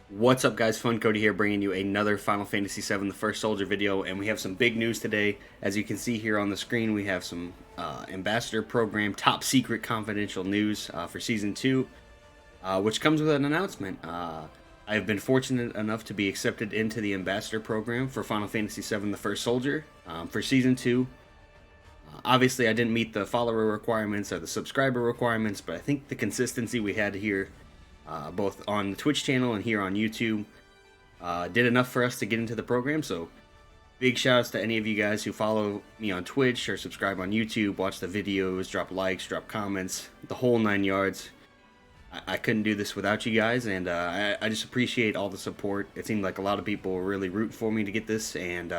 What's up, guys? Fun Cody here, bringing you another Final Fantasy VII The First Soldier video, and we have some big news today. As you can see here on the screen, we have some Ambassador Program top secret confidential news for Season 2, which comes with an announcement. I've been fortunate enough to be accepted into the Ambassador Program for Final Fantasy VII The First Soldier for Season 2. Obviously, I didn't meet the follower requirements or the subscriber requirements, but I think the consistency we had here both on the Twitch channel and here on YouTube, did enough for us to get into the program. So big shout outs to any of you guys who follow me on Twitch or subscribe on YouTube, watch the videos, drop likes, drop comments, the whole 9 yards. I couldn't do this without you guys, and I just appreciate all the support. It seemed like a lot of people were really rooting for me to get this, and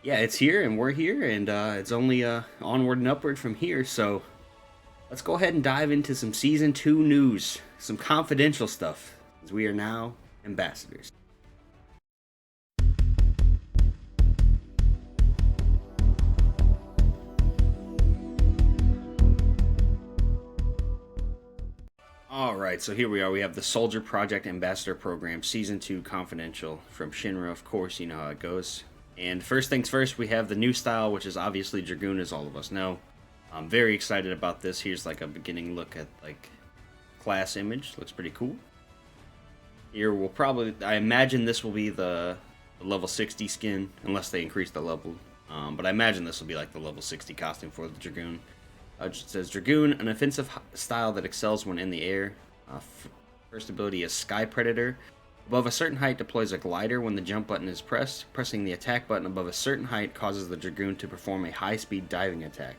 yeah, it's here and we're here, and it's only onward and upward from here. So let's go ahead and dive into some Season 2 news, some confidential stuff, as we are now ambassadors. Alright, so here we are. We have the Soldier Project Ambassador Program, Season 2 Confidential from Shinra. Of course, you know how it goes. And first things first, we have the new style, which is obviously Dragoon, as all of us know. I'm very excited about this. Here's like a beginning look at like class image. Looks pretty cool. Here we'll probably, I imagine this will be the level 60 skin, unless they increase the level. But I imagine this will be like the level 60 costume for the Dragoon. It says Dragoon, an offensive style that excels when in the air. First ability is Sky Predator. Above a certain height deploys a glider when the jump button is pressed. Pressing the attack button above a certain height causes the Dragoon to perform a high-speed diving attack.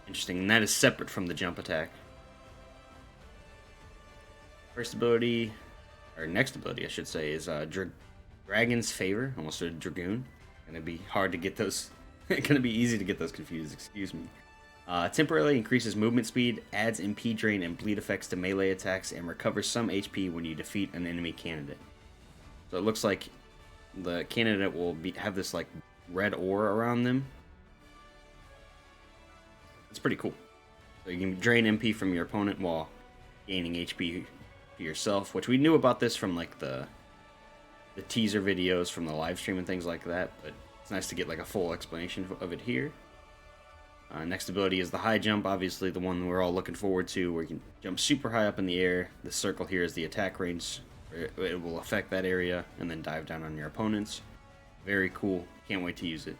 Interesting, and that is separate from the jump attack. First ability, or next ability I should say, is Dragon's Favor. Almost a Dragoon. Gonna be hard to get those, gonna be easy to get those confused, excuse me. Temporarily increases movement speed, adds MP drain and bleed effects to melee attacks, and recovers some HP when you defeat an enemy candidate. So it looks like the candidate will have this like red aura around them. It's pretty cool. So you can drain MP from your opponent while gaining HP for yourself, which we knew about this from like the teaser videos from the live stream and things like that, but it's nice to get like a full explanation of it here. Next ability is the high jump, obviously the one we're all looking forward to, where you can jump super high up in the air. The circle here is the attack range. It will affect that area and then dive down on your opponents. Very cool. Can't wait to use it.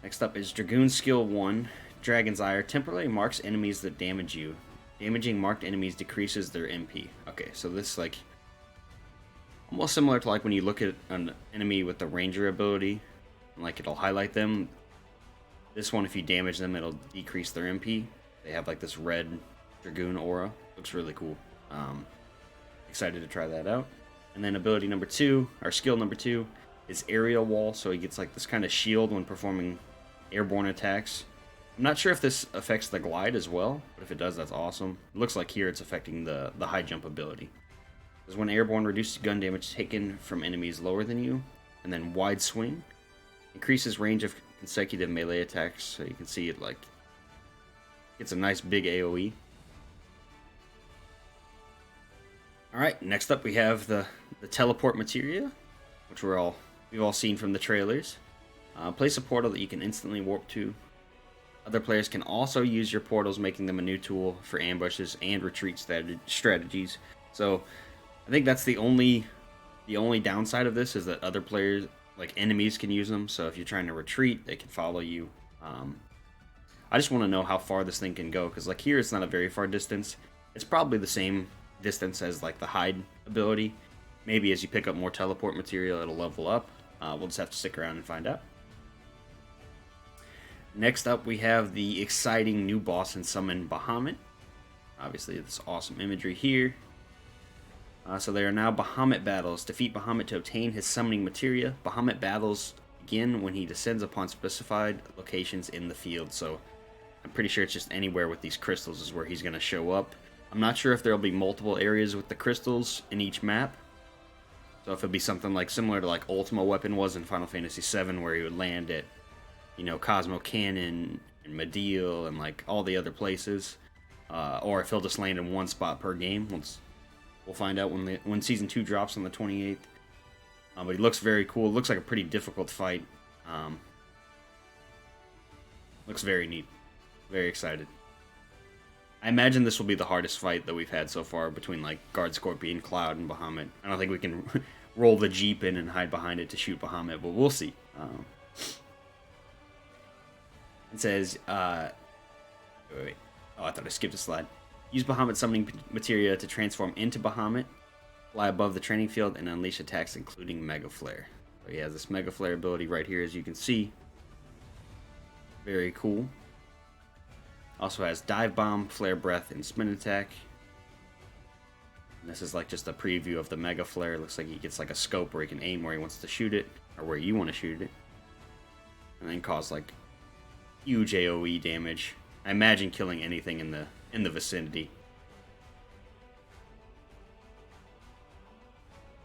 Next up is Dragoon Skill 1. Dragon's Ire temporarily marks enemies that damage you. Damaging marked enemies decreases their MP. Okay, so this like almost similar to like when you look at an enemy with the Ranger ability, and like it'll highlight them. This one, if you damage them, it'll decrease their MP. They have like this red Dragoon aura. Looks really cool. Excited to try that out. And then ability number 2, or skill number 2, is Aerial Wall. So he gets like this kind of shield when performing airborne attacks. I'm not sure if this affects the glide as well, but if it does, that's awesome. It looks like here it's affecting the high jump ability. Because when airborne, reduces gun damage taken from enemies lower than you. And then Wide Swing increases range of consecutive melee attacks. So you can see it like it's a nice big AoE. Alright, next up we have the teleport materia, which we've all seen from the trailers. Place a portal that you can instantly warp to. Other players can also use your portals, making them a new tool for ambushes and retreat strategies. So I think that's the only downside of this, is that other players, like enemies, can use them. So if you're trying to retreat, they can follow you. I just want to know how far this thing can go, because like here it's not a very far distance. It's probably the same distance as like the hide ability. Maybe as you pick up more teleport material, it'll level up. We'll just have to stick around and find out. Next up, we have the exciting new boss and summon, Bahamut. Obviously, this awesome imagery here. So there are now Bahamut battles. Defeat Bahamut to obtain his summoning materia. Bahamut battles begin when he descends upon specified locations in the field. So I'm pretty sure it's just anywhere with these crystals is where he's going to show up. I'm not sure if there will be multiple areas with the crystals in each map. So if it'd be something like similar to like Ultima Weapon was in Final Fantasy VII, where he would land at, you know, Cosmo Cannon and Mediel and like all the other places. or if he'll just land in one spot per game. We'll find out when Season 2 drops on the 28th. But he looks very cool. It looks like a pretty difficult fight. Looks very neat. Very excited. I imagine this will be the hardest fight that we've had so far between like Guard Scorpion, Cloud, and Bahamut. I don't think we can roll the Jeep in and hide behind it to shoot Bahamut, but we'll see. It says, wait. Oh, I thought I skipped a slide. Use Bahamut summoning materia to transform into Bahamut, fly above the training field, and unleash attacks including Mega Flare. So he has this Mega Flare ability right here, as you can see. Very cool. Also has Dive Bomb, Flare Breath, and Spin Attack. And this is like just a preview of the Mega Flare. It looks like he gets like a scope where he can aim where he wants to shoot it, or where you want to shoot it. And then cause like huge AoE damage. I imagine killing anything in the vicinity.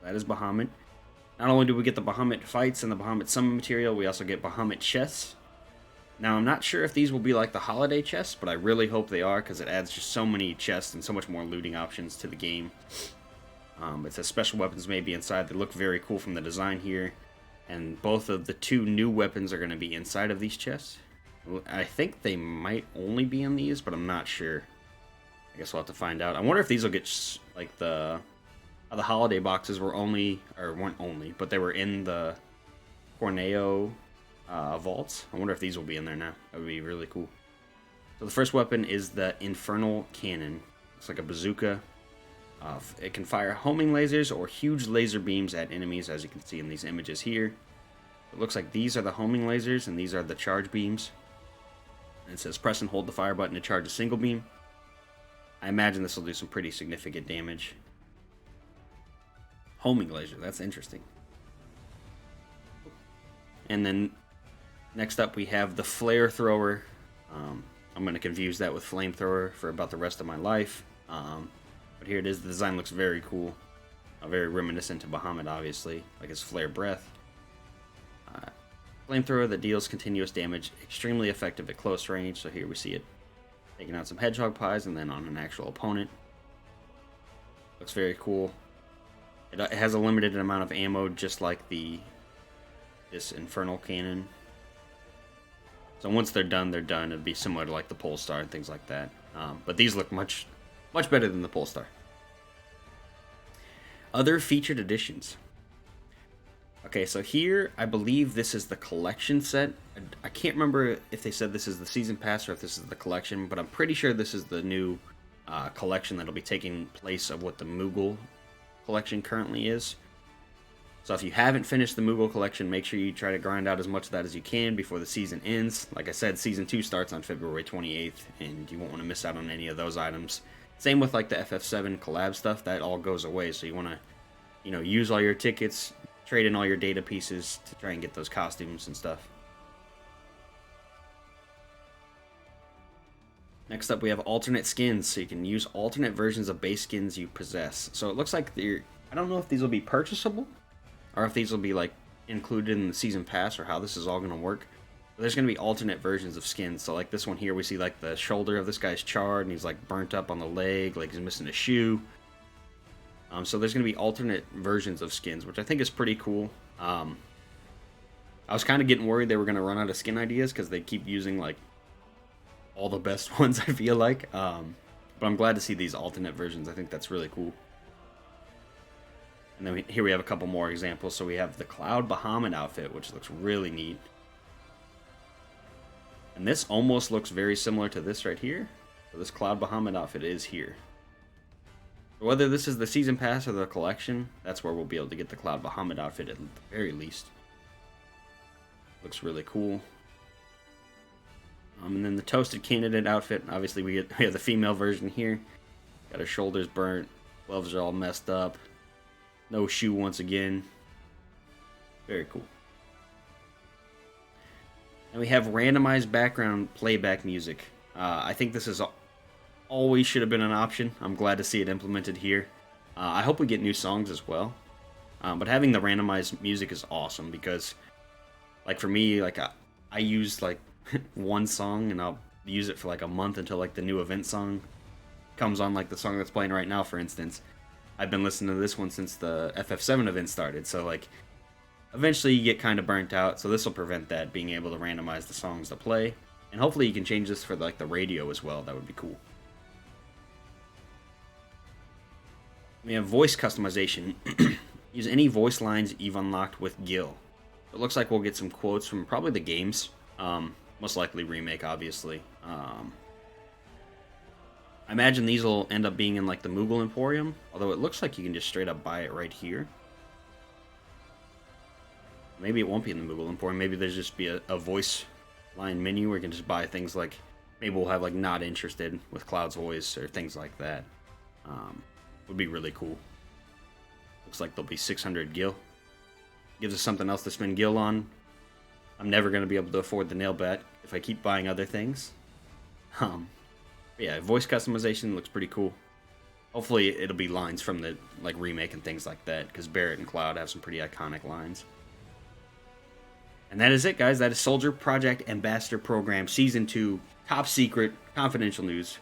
That is Bahamut. Not only do we get the Bahamut fights and the Bahamut summon material, we also get Bahamut Chests. Now, I'm not sure if these will be like the holiday chests, but I really hope they are, because it adds just so many chests and so much more looting options to the game. It says special weapons may be inside. They look very cool from the design here. And both of the two new weapons are going to be inside of these chests. I think they might only be in these, but I'm not sure. I guess we'll have to find out. I wonder if these will get, like, the holiday boxes were only, or weren't only, but they were in the Corneo vaults. I wonder if these will be in there now. That would be really cool. So the first weapon is the Infernal Cannon. It's like a bazooka. It can fire homing lasers or huge laser beams at enemies, as you can see in these images here. It looks like these are the homing lasers and these are the charge beams. And it says press and hold the fire button to charge a single beam. I imagine this will do some pretty significant damage. Homing laser, that's interesting. And then next up we have the flare thrower. I'm going to confuse that with flamethrower for about the rest of my life. But here it is. The design looks very cool. Very reminiscent to Bahamut, obviously, like his flare breath. Flamethrower that deals continuous damage, extremely effective at close range. So here we see it taking out some hedgehog pies and then on an actual opponent. Looks very cool. It has a limited amount of ammo, just like this Infernal Cannon. So once they're done, they're done. It'd be similar to like the Polestar and things like that. But these look much better than the Polestar. Other featured editions. Okay, so here I believe this is the collection set. I can't remember if they said this is the season pass or if this is the collection, but I'm pretty sure this is the new collection that'll be taking place of what the Moogle collection currently is. So if you haven't finished the Moogle collection, make sure you try to grind out as much of that as you can before the season ends. Like I said, season 2 starts on February 28th, and you won't want to miss out on any of those items. Same with like the FF7 collab stuff, that all goes away. So you want to, use all your tickets, trade in all your data pieces to try and get those costumes and stuff. Next up, we have alternate skins, so you can use alternate versions of base skins you possess. So it looks like I don't know if these will be purchasable, or if these will be like included in the season pass, or how this is all going to work. But there's going to be alternate versions of skins. So like this one here, we see like the shoulder of this guy's charred, and he's like burnt up on the leg, like he's missing a shoe. So there's going to be alternate versions of skins, which I think is pretty cool. I was kind of getting worried they were going to run out of skin ideas, because they keep using like all the best ones, I feel like. But I'm glad to see these alternate versions. I think that's really cool. And then here we have a couple more examples. So we have the Cloud Bahamut outfit, which looks really neat. And this almost looks very similar to this right here. So this Cloud Bahamut outfit is here. Whether this is the season pass or the collection, that's where we'll be able to get the Cloud Bahamut outfit at the very least. Looks really cool. And then the Toasted Candidate outfit. Obviously, we have the female version here. Got her shoulders burnt. Gloves are all messed up. No shoe once again. Very cool. And we have randomized background playback music. I think this is always should have been an option. I'm glad to see it implemented here. I hope we get new songs as well. But having the randomized music is awesome, because, like, for me, like, I use like one song and I'll use it for like a month until like the new event song comes on like the song that's playing right now, for instance. I've been listening to this one since the FF7 event started, so like eventually you get kind of burnt out, so this will prevent that, being able to randomize the songs to play. And hopefully you can change this for like the radio as well. That would be cool. We have voice customization. Use any voice lines you've unlocked with Gil. It looks like we'll get some quotes from probably the games. Most likely remake, obviously. I imagine these will end up being in like the Moogle Emporium, although it looks like you can just straight up buy it right here. Maybe it won't be in the Moogle Emporium. Maybe there's just be a voice line menu where you can just buy things like, maybe we'll have like not interested with Cloud's voice or things like that. Would be really cool. Looks like there'll be 600 Gil. Gives us something else to spend Gil on. I'm never going to be able to afford the nail bat if I keep buying other things. Yeah, voice customization looks pretty cool. Hopefully it'll be lines from the like remake and things like that, because Barret and Cloud have some pretty iconic lines. And that is it, guys. That is Soldier Project Ambassador Program Season 2, top secret, confidential news.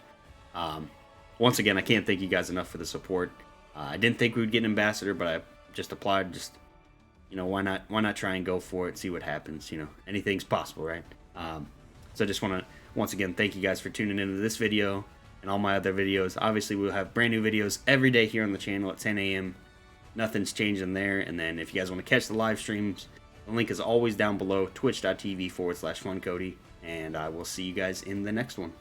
Once again, I can't thank you guys enough for the support. I didn't think we would get an ambassador, but I just applied. Just, you know, why not try and go for it, see what happens. You know, anything's possible, right? So I just want to once again thank you guys for tuning into this video and all my other videos. Obviously, we'll have brand new videos every day here on the channel at 10 a.m. Nothing's changing there. And then if you guys want to catch the live streams, the link is always down below, twitch.tv/FunCody. And I will see you guys in the next one.